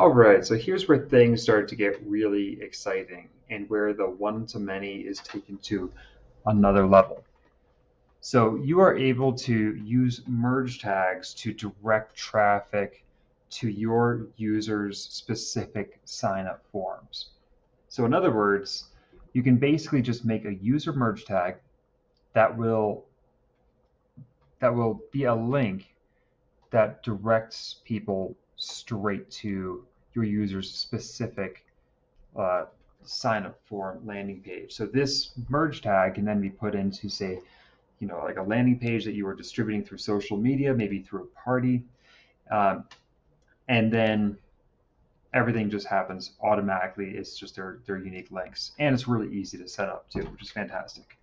All right, so here's where things start to get really exciting and where the one-to-many is taken to another level. So you are able to use merge tags to direct traffic to your users' specific sign-up forms. So in other words, you can basically just make a user merge tag that will be a link that directs people straight to your user's specific uh, sign up form landing page. So this merge tag can then be put into, say, like a landing page that you are distributing through social media, maybe through a party, um, and then everything just happens automatically. It's just their unique links, and it's really easy to set up too, which is fantastic.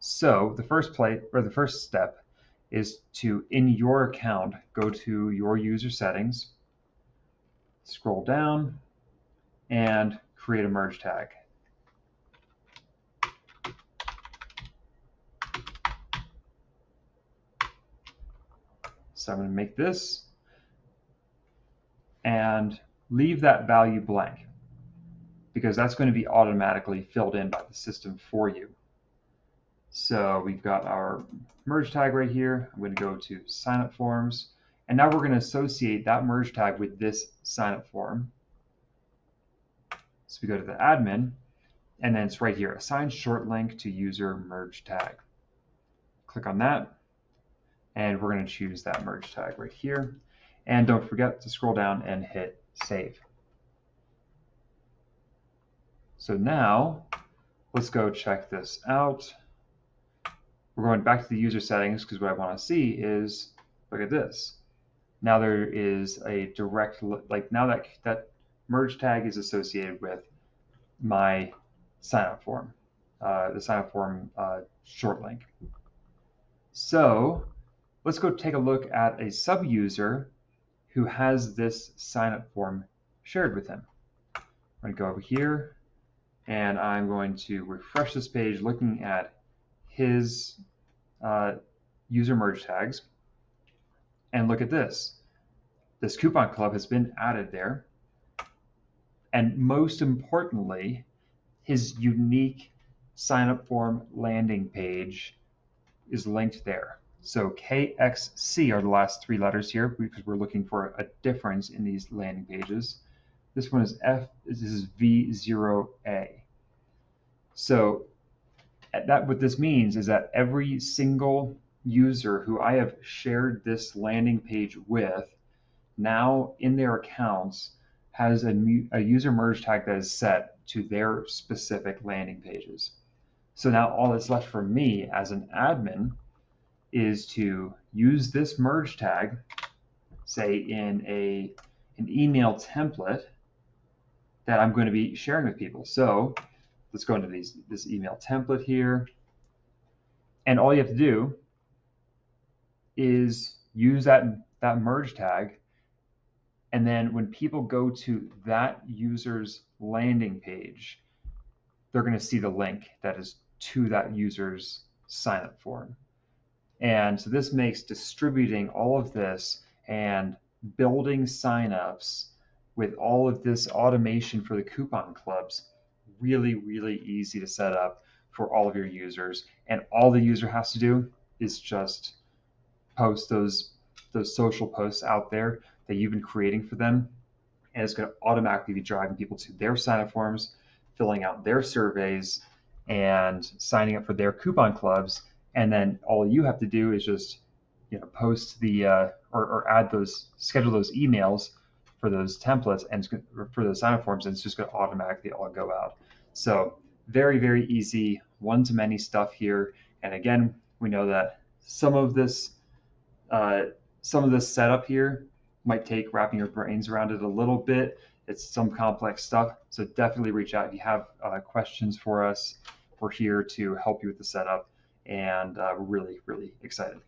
So the first step is to, in your account, go to your user settings, scroll down, and create a merge tag. So I'm going to make this and leave that value blank because that's going to be automatically filled in by the system for you. So we've got our merge tag right here. I'm going to go to signup forms, and now we're going to associate that merge tag with this signup form. So we go to the admin, and then it's right here, assign short link to user merge tag. Click on that, and we're going to choose that merge tag right here. And don't forget to scroll down and hit save. So now let's go check this out. We're going back to the user settings because what I want to see is, look at this. Now there is a direct, like now that merge tag is associated with my signup form, the signup form short link. So let's go take a look at a sub-user who has this signup form shared with him. I'm going to go over here, and I'm going to refresh this page looking at his user merge tags. And look at this. This coupon club has been added there. And most importantly, his unique sign-up form landing page is linked there. So KXC are the last three letters here because we're looking for a difference in these landing pages. This one is this is V0A. So what this means is that every single user who I have shared this landing page with now in their accounts has a user merge tag that is set to their specific landing pages. So now all that's left for me as an admin is to use this merge tag, say in an email template that I'm going to be sharing with people. So let's go into this email template here. And all you have to do is use that merge tag. And then when people go to that user's landing page, they're going to see the link that is to that user's sign-up form. And so this makes distributing all of this and building sign-ups with all of this automation for the coupon clubs really, really easy to set up for all of your users. And all the user has to do is just post those social posts out there that you've been creating for them, and it's going to automatically be driving people to their sign-up forms, filling out their surveys, and signing up for their coupon clubs. And then all you have to do is just post the or add schedule those emails for those templates and for those sign-up forms, and it's just going to automatically all go out. So very, very easy one-to-many stuff here. And again, we know that some of this setup here might take wrapping your brains around it a little bit. It's some complex stuff, so definitely reach out if you have questions for us. We're here to help you with the setup, and we're really, really excited.